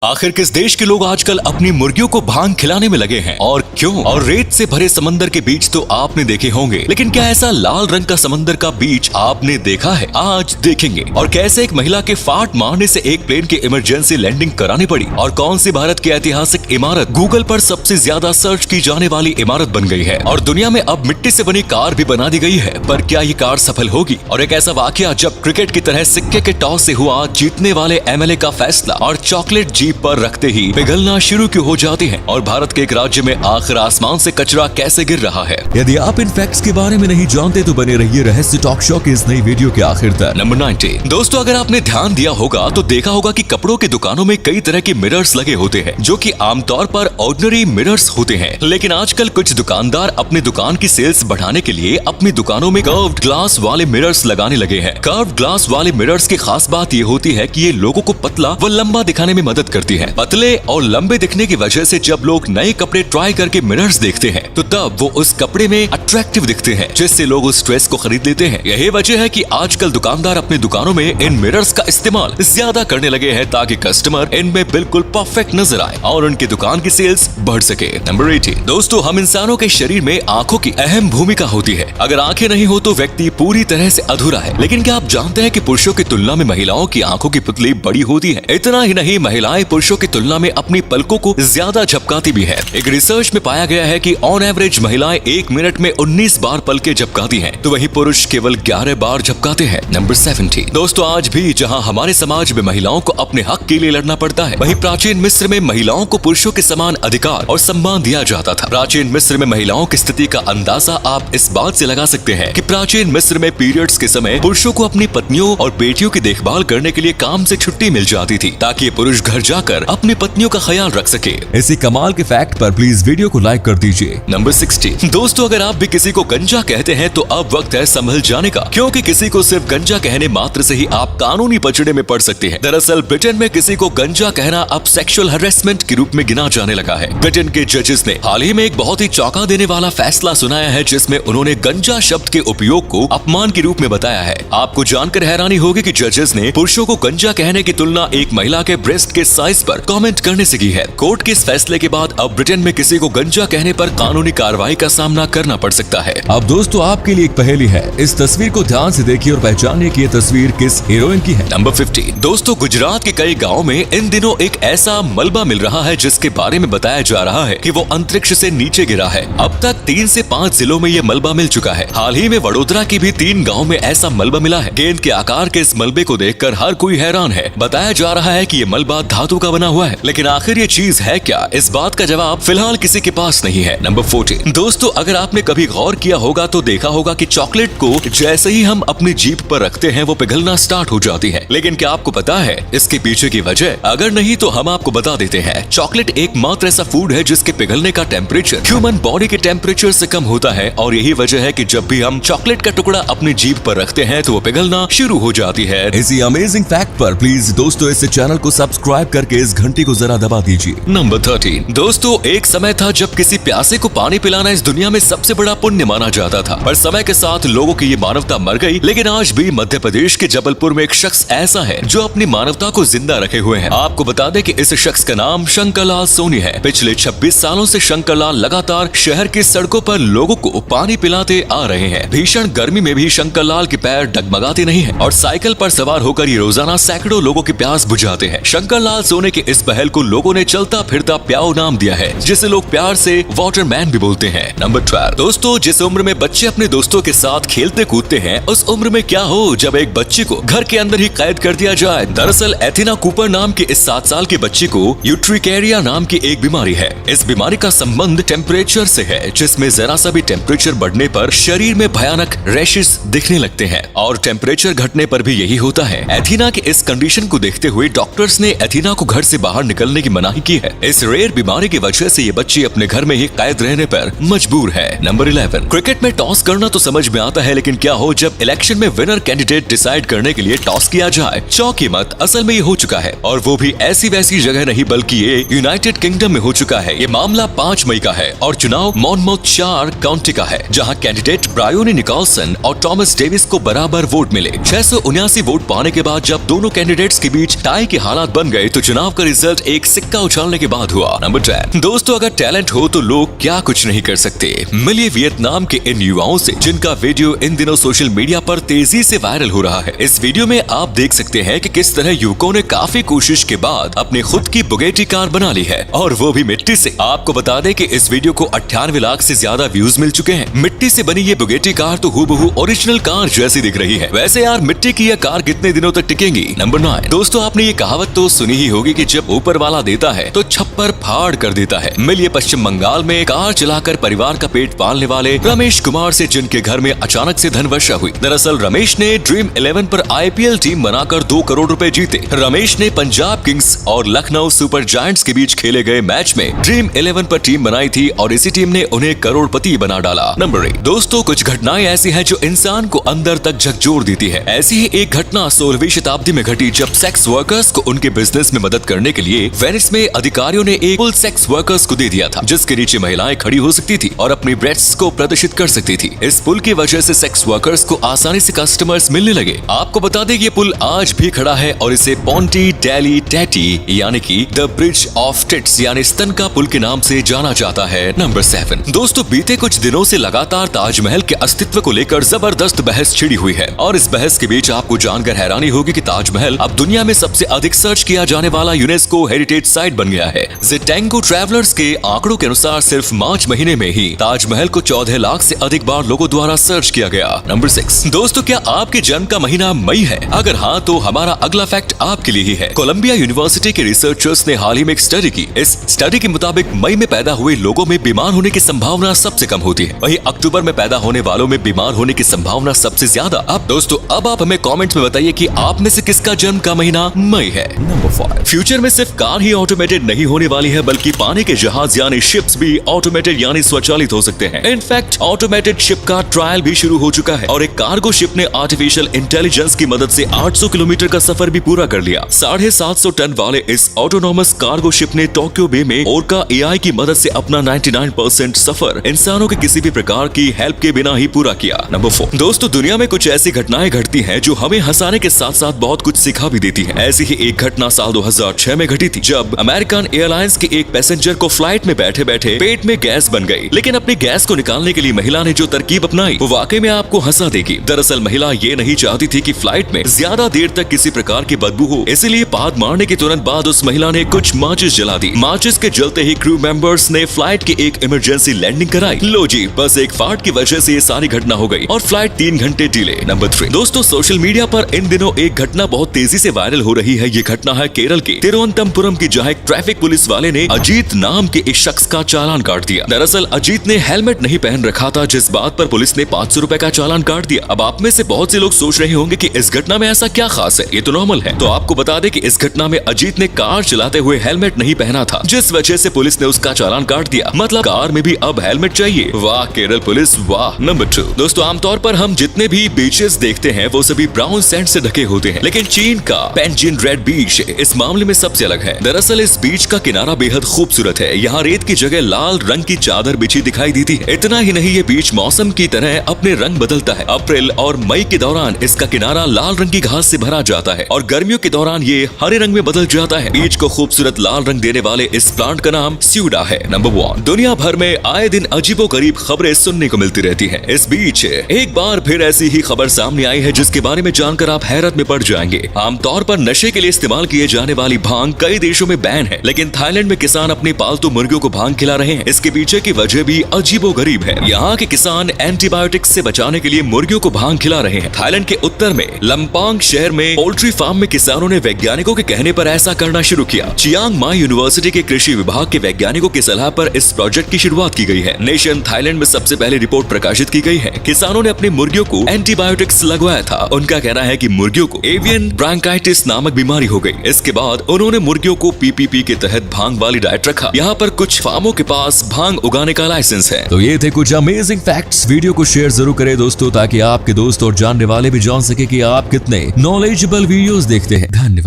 आखिर किस देश के लोग आजकल अपनी मुर्गियों को भांग खिलाने में लगे हैं और क्यों? और रेत से भरे समंदर के बीच तो आपने देखे होंगे, लेकिन क्या ऐसा लाल रंग का समंदर का बीच आपने देखा है? आज देखेंगे। और कैसे एक महिला के फाट मारने से एक प्लेन की इमरजेंसी लैंडिंग करानी पड़ी, और कौन सी भारत की ऐतिहासिक इमारत गूगल पर सबसे ज्यादा सर्च की जाने वाली इमारत बन गई है, और दुनिया में अब मिट्टी से बनी कार भी बना दी गई है। पर क्या ये कार सफल होगी? और एक ऐसा वाकया जब क्रिकेट की तरह सिक्के के टॉस से हुआ जीतने वाले एमएलए का फैसला, और चॉकलेट जीप पर रखते ही पिघलना शुरू क्यों हो जाती है, और भारत के एक राज्य में आखिर आसमान से कचरा कैसे गिर रहा है। यदि आप इन फैक्ट्स के बारे में नहीं जानते तो बने रहिए रहस्य टॉक शो की इस नई वीडियो के आखिर तक। नंबर 90। दोस्तों, अगर आपने ध्यान दिया होगा तो देखा होगा कि कपड़ों की दुकानों में कई तरह के मिरर्स लगे होते हैं, जो कि आमतौर पर ऑर्डिनरी मिरर्स होते हैं। लेकिन आजकल कुछ दुकानदार अपनी दुकान की सेल्स बढ़ाने के लिए अपनी दुकानों में कर्व्ड ग्लास वाले मिरर्स लगाने लगे हैं। कर्व्ड ग्लास वाले मिरर्स की खास बात ये होती है कि ये लोगों को पतला व लंबा दिखाने में मदद करती है। पतले और लंबे दिखने की वजह से जब लोग नए कपड़े ट्राई करके मिरर्स देखते हैं तो तब वो उस कपड़े में अट्रैक्टिव दिखते हैं, जिससे लोग उस ड्रेस को खरीद लेते हैं। यही वजह है कि आजकल दुकानदार अपनी दुकानों में इन मिरर्स का इस्तेमाल ज्यादा करने लगे हैं, ताकि कस्टमर इनमें बिल्कुल परफेक्ट नजर आए और उनकी दुकान की सेल्स बढ़ सके। नंबर 80। दोस्तों, हम इंसानों के शरीर में आंखों की अहम भूमिका होती है। अगर आंखें नहीं हो तो व्यक्ति पूरी तरह से अधूरा है। लेकिन क्या आप जानते हैं कि पुरुषों की तुलना में महिलाओं की आंखों की पुतली बड़ी होती है? इतना ही नहीं, महिलाएं पुरुषों की तुलना में अपनी पलकों को ज्यादा झपकाती भी है। एक रिसर्च में पाया गया है कि ऑन एवरेज महिलाएं 1 मिनट में 19 बार पलकें झपकाती हैं, तो वही पुरुष केवल 11 बार झपकाते हैं। नंबर 70। दोस्तों, आज भी जहां हमारे समाज में महिलाओं को अपने हक के लिए लड़ना पड़ता है, वहीं प्राचीन मिस्र में महिलाओं को पुरुषों के समान अधिकार और सम्मान दिया जाता था। प्राचीन मिस्र में महिलाओं की स्थिति का अंदाजा आप इस बात से लगा सकते हैं कि प्राचीन मिस्र में पीरियड्स के समय पुरुषों को अपनी पत्नियों और बेटियों की देखभाल करने के लिए काम से छुट्टी मिल जाती थी, ताकि पुरुष घर जाकर अपनी पत्नियों का ख्याल रख सके। इसी कमाल के फैक्ट पर प्लीज वीडियो को लाइक कर दीजिए। नंबर 60। दोस्तों, अगर आप भी किसी को गंजा कहते हैं तो अब वक्त है संभल जाने का, क्योंकि किसी को सिर्फ गंजा कहने मात्र से ही आप कानूनी पचड़े में पड़ सकते हैं। दरअसल ब्रिटेन में किसी को गंजा कहना अब सेक्सुअल हैरेसमेंट के रूप में गिना जाने लगा है। ब्रिटेन के जजेस ने हाल ही में एक बहुत ही चौंका देने वाला फैसला सुनाया है, जिसमें उन्होंने गंजा शब्द के उपयोग को अपमान के रूप में बताया है। आपको जानकर हैरानी होगी कि जजेस ने पुरुषों को गंजा कहने की तुलना एक महिला के ब्रेस्ट के साइज पर कमेंट करने से की है। कोर्ट के इस फैसले के बाद अब ब्रिटेन में किसी को गंजा कहने पर कानूनी कार्रवाई का सामना करना पड़ सकता है। अब दोस्तों, आपके लिए एक पहेली है। इस तस्वीर को ध्यान से देखिए और पहचानिए कि ये तस्वीर किस हीरोइन की है। नंबर 50। दोस्तों, गुजरात के कई गाँव में इन दिनों एक ऐसा मलबा मिल रहा है जिसके बारे में बताया जा रहा है कि वो अंतरिक्ष से नीचे गिरा है। अब तक 3 से 5 जिलों में ये मलबा मिल चुका है। हाल ही में वडोदरा की भी 3 गाँव में ऐसा मलबा मिला है। गेंद के आकार के इस मलबे को देखकर हर कोई हैरान है। बताया जा रहा है कि ये मलबा धातु का बना हुआ है, लेकिन आखिर ये चीज है क्या, इस बात का जवाब फिलहाल किसी के पास नहीं है। नंबर 40। दोस्तों, अगर आपने कभी गौर किया होगा तो देखा होगा कि चॉकलेट को जैसे ही हम अपनी जीभ पर रखते हैं वो पिघलना स्टार्ट हो जाती है। लेकिन क्या आपको पता है इसके पीछे की वजह? अगर नहीं तो हम आपको बता देते हैं। चॉकलेट एकमात्र ऐसा फूड है जिसके पिघलने का टेम्परेचर ह्यूमन बॉडी के टेम्परेचर से कम होता है, और यही वजह है कि जब भी हम चॉकलेट का टुकड़ा अपनी जीभ पर रखते हैं तो वो पिघलना शुरू हो जाती है। इसी अमेजिंग फैक्ट पर प्लीज दोस्तों इस चैनल को सब्सक्राइब करके इस घंटी को जरा दबा दीजिए। नंबर 13। दोस्तों, एक समय था जब किसी प्यासे को पानी पिलाना इस दुनिया में सबसे बड़ा पुण्य माना जाता था, पर समय के साथ लोगों की ये मानवता मर गई। लेकिन आज भी मध्य प्रदेश के जबलपुर में एक शख्स ऐसा है जो अपनी मानवता को जिंदा रखे हुए है। आपको बता दें कि इस शख्स का नाम शंकरलाल सोनी है। पिछले 26 सालों से शंकरलाल लगातार शहर की सड़कों पर लोगों को पानी पिलाते आ रहे हैं। भीषण गर्मी में भी शंकरलाल के पैर डगमगाते नहीं है, और साइकिल पर सवार होकर ये रोजाना सैकड़ों लोगों की प्यास बुझाते हैं। शंकरलाल सोनी की इस पहल को लोगों ने चलता फिरता प्याऊ नाम दिया है, जिसे लोग प्यार से वाटरमैन भी बोलते हैं। नंबर 12। दोस्तों, जिस उम्र में बच्चे अपने दोस्तों के साथ खेलते कूदते हैं, उस उम्र में क्या हो जब एक बच्चे को घर के अंदर ही कैद कर दिया जाए। दरअसल एथिना कूपर नाम की इस 7 साल की बच्ची को यूट्रिकेरिया नाम की एक बीमारी है। इस बीमारी का संबंध टेम्परेचर से है, जिसमें जरा सा भी टेम्परेचर बढ़ने पर शरीर में भयानक रैशेस दिखने लगते हैं, और टेम्परेचर घटने पर भी यही होता है। एथिना की इस कंडीशन को देखते हुए डॉक्टर्स ने एथिना को घर से बाहर निकलने की मनाही की है। इस रेयर बीमारी की वजह से ये बच्ची अपने घर में ही कैद रहने पर मजबूर है। नंबर 11। क्रिकेट में टॉस करना तो समझ में आता है, लेकिन क्या हो जब इलेक्शन में विनर कैंडिडेट डिसाइड करने के लिए टॉस किया जाए? चौंकी मत, असल में ये हो चुका है, और वो भी ऐसी वैसी जगह नहीं बल्कि ये यूनाइटेड किंगडम में हो चुका है। ये मामला 5 मई का है और चुनाव मॉनमouthशायर काउंटी का है, जहां कैंडिडेट ब्रायोनी निकोलसन और थॉमस डेविस को बराबर वोट मिले। 679 वोट पाने के बाद जब दोनों कैंडिडेट्स के बीच टाई के हालात बन गए तो चुनाव का रिजल्ट एक सिक्का उछालने के बाद हुआ। नंबर 10 दोस्तों, अगर टैलेंट हो तो लोग क्या कुछ नहीं कर सकते। मिलिए वियतनाम के इन युवाओं से जिनका वीडियो इन दिनों सोशल मीडिया पर तेजी से वायरल हो रहा है। इस वीडियो में आप देख सकते हैं कि किस तरह युवकों ने काफी कोशिश के बाद अपनी खुद की बुगेटी कार बना ली है, और वो भी मिट्टी से। आपको बता दें कि इस वीडियो को 98 लाख से ज्यादा व्यूज मिल चुके हैं। मिट्टी से बनी ये बुगेटी कार तो हूबहू ओरिजिनल कार जैसी दिख रही है। वैसे यार, मिट्टी की यह कार कितने दिनों तक टिकेंगी। नंबर 9 दोस्तों, आपने ये कहावत तो सुनी ही होगी कि जब ऊपर वाला देता है तो छप्पर फाड़ कर देता है। मिलिए पश्चिम बंगाल में कार चलाकर परिवार का पेट पालने वाले रमेश कुमार से, जिनके घर में अचानक से धन वर्षा हुई। दरअसल रमेश ने ड्रीम 11 पर IPL टीम बनाकर 2 करोड़ रुपए जीते। रमेश ने पंजाब किंग्स और लखनऊ सुपर जायंट्स के बीच खेले गए मैच में ड्रीम 11 पर टीम बनाई थी और इसी टीम ने उन्हें करोड़पति बना डाला। नंबर 8 दोस्तों, कुछ घटनाएं ऐसी हैं जो इंसान को अंदर तक झकझोर देती है। ऐसी ही एक घटना 16वीं शताब्दी में घटी, जब सेक्स वर्कर्स को उनके बिजनेस में मदद करने के लिए वेनिस में अधिकारियों ने एक पुल सेक्स वर्कर्स को दे दिया था, जिसके नीचे महिलाएं खड़ी हो सकती थी और अपनी ब्रेस्ट्स को प्रदर्शित कर सकती थी। इस पुल की वजह से सेक्स वर्कर्स को आसानी से कस्टमर्स मिलने लगे। आपको बता दें ये पुल आज भी खड़ा है और इसे पोंटी डेली टैटी यानी कि द ब्रिज ऑफ टिट्स यानी स्तन का पुल के नाम से जाना जाता है। नंबर 7 दोस्तों, बीते कुछ दिनों से लगातार ताजमहल के अस्तित्व को लेकर जबरदस्त बहस छिड़ी हुई है, और इस बहस के बीच आपको जानकर हैरानी होगी कि ताजमहल अब दुनिया में सबसे अधिक सर्च किया जाने वाला यूनेस्को हेरिटेज साइट बन गया है। ज़ेटेंगो ट्रैवलर्स के आंकड़ों के अनुसार सिर्फ मार्च महीने में ही ताजमहल को 14 लाख से अधिक बार लोगों द्वारा सर्च किया गया। नंबर 6 दोस्तों, क्या आपके जन्म का महीना मई है? अगर हाँ तो हमारा अगला फैक्ट आपके लिए ही है। कोलंबिया यूनिवर्सिटी के रिसर्चर्स ने हाल ही में एक स्टडी की। इस स्टडी के मुताबिक मई में पैदा हुए लोगों में बीमार होने की संभावना सबसे कम होती है, वहीं अक्टूबर में पैदा होने वालों में बीमार होने की संभावना सबसे ज्यादा। अब दोस्तों, अब आप हमें कमेंट्स में बताइए कि आप में से किसका जन्म का महीना मई है। नंबर 5 फ्यूचर में सिर्फ कार ही ऑटोमेटेड नहीं होने वाली है, बल्कि पानी के जहाज यानी शिप्स भी ऑटोमेटेड यानी स्वचालित हो सकते हैं। इनफैक्ट ऑटोमेटेड शिप का ट्रायल भी शुरू हो चुका है और एक कार्गो शिप ने आर्टिफिशियल इंटेलिजेंस की मदद से 800 किलोमीटर का सफर भी पूरा कर लिया। 750 टन वाले इस ऑटोनोमस कार्गो शिप ने टोक्यो बे में ओरका AI की मदद से अपना 99% सफर इंसानों के किसी भी प्रकार की हेल्प के बिना ही पूरा किया। नंबर 4 दोस्तों, दुनिया में कुछ ऐसी घटनाएं घटती हैं जो हमें हंसाने के साथ साथ बहुत कुछ सिखा भी देती हैं। ऐसी ही एक घटना साल 2006 में घटी थी, जब अमेरिकन एयरलाइंस के एक पैसेंजर को फ्लाइट में बैठे बैठे पेट में गैस बन गई। लेकिन अपनी गैस को निकालने के लिए महिला ने जो तरकीब अपनाई वो वाकई में आपको हंसा देगी। दरअसल महिला ये नहीं चाहती थी कि फ्लाइट में ज्यादा देर तक किसी प्रकार की बदबू हो, इसलिए पाद मारने के तुरंत बाद उस महिला ने कुछ माचिस जला दी। माचिस के जलते ही क्रू मेंबर्स ने फ्लाइट की एक इमरजेंसी लैंडिंग कराई। लो जी, बस एक फाट की वजह से ये सारी घटना हो गई और फ्लाइट 3 घंटे डिले। नंबर 3 दोस्तों, सोशल मीडिया पर इन दिनों एक घटना बहुत तेजी से वायरल हो रही है। ये घटना है केरल के तिरुवनंतपुरम की, जहां एक ट्रैफिक पुलिस वाले ने अजीत नाम के एक शख्स का चालान काट दिया। दरअसल अजीत ने हेलमेट नहीं पहन रखा था, जिस बात पर पुलिस ने 500 रुपए का चालान काट दिया। अब आप में से बहुत से लोग सोच रहे होंगे कि इस घटना में ऐसा क्या खास है, ये तो नॉर्मल है। तो आपको बता दें कि इस घटना में अजीत ने कार चलाते हुए हेलमेट नहीं पहना था, जिस वजह से पुलिस ने उसका चालान काट दिया। मतलब कार में भी अब हेलमेट चाहिए। वाह केरल पुलिस, वाह। नंबर 2 दोस्तों, आमतौर पर हम जितने भी बीचेस देखते हैं वो सभी ब्राउन सैंड से ढके होते हैं, लेकिन चीन का पेंजिन रेड बीच इस मामले में सबसे अलग है। दरअसल इस बीच का किनारा बेहद खूबसूरत है। यहाँ रेत की जगह लाल रंग की चादर बिछी दिखाई देती है। इतना ही नहीं, ये बीच मौसम की तरह अपने रंग बदलता है। अप्रैल और मई के दौरान इसका किनारा लाल रंग की घास से भरा जाता है और गर्मियों के दौरान ये हरे रंग में बदल जाता है। बीच को खूबसूरत लाल रंग देने वाले इस प्लांट का नाम स्यूडा है। नंबर 1 दुनिया भर में आए दिन अजीबोगरीब खबरें सुनने को मिलती रहती हैं। इस बीच एक बार फिर ऐसी ही खबर सामने आई है जिसके बारे में जानकर आप हैरत में पड़ जाएंगे। आमतौर पर नशे के लिए इस्तेमाल किए जाने वाली भांग कई देशों में बैन है, लेकिन थाईलैंड में किसान अपने पालतू मुर्गियों को भांग खिला रहे हैं। इसके पीछे की वजह भी अजीबोगरीब है। यहाँ के किसान एंटीबायोटिक्स से बचाने के लिए मुर्गियों को भांग खिला रहे हैं। थाईलैंड के उत्तर में लंपांग शहर में पोल्ट्री फार्म में किसानों ने वैज्ञानिकों के कहने पर ऐसा करना शुरू किया। चियांग माई यूनिवर्सिटी के कृषि विभाग के वैज्ञानिकों की सलाह पर इस प्रोजेक्ट की शुरुआत की गई है। नेशन थाईलैंड में सबसे पहले रिपोर्ट प्रकाशित की गई है। किसानों ने अपनी मुर्गियों को एंटीबायोटिक्स लगवाया था। उनका कहना है कि मुर्गियों को एवियन ब्रांकाइटिस नामक बीमारी हो गई। इसके बाद उन्होंने मुर्गियों को PPP के तहत भांग वाली डाइट रखा। यहाँ पर कुछ फार्मों के पास भांग उगाने का लाइसेंस है। तो ये थे कुछ अमेजिंग फैक्ट्स। वीडियो को शेयर जरूर करें दोस्तों, ताकि आपके दोस्त और जानने वाले भी जान सके कि आप कितने नॉलेजेबल वीडियोस देखते हैं। धन्यवाद।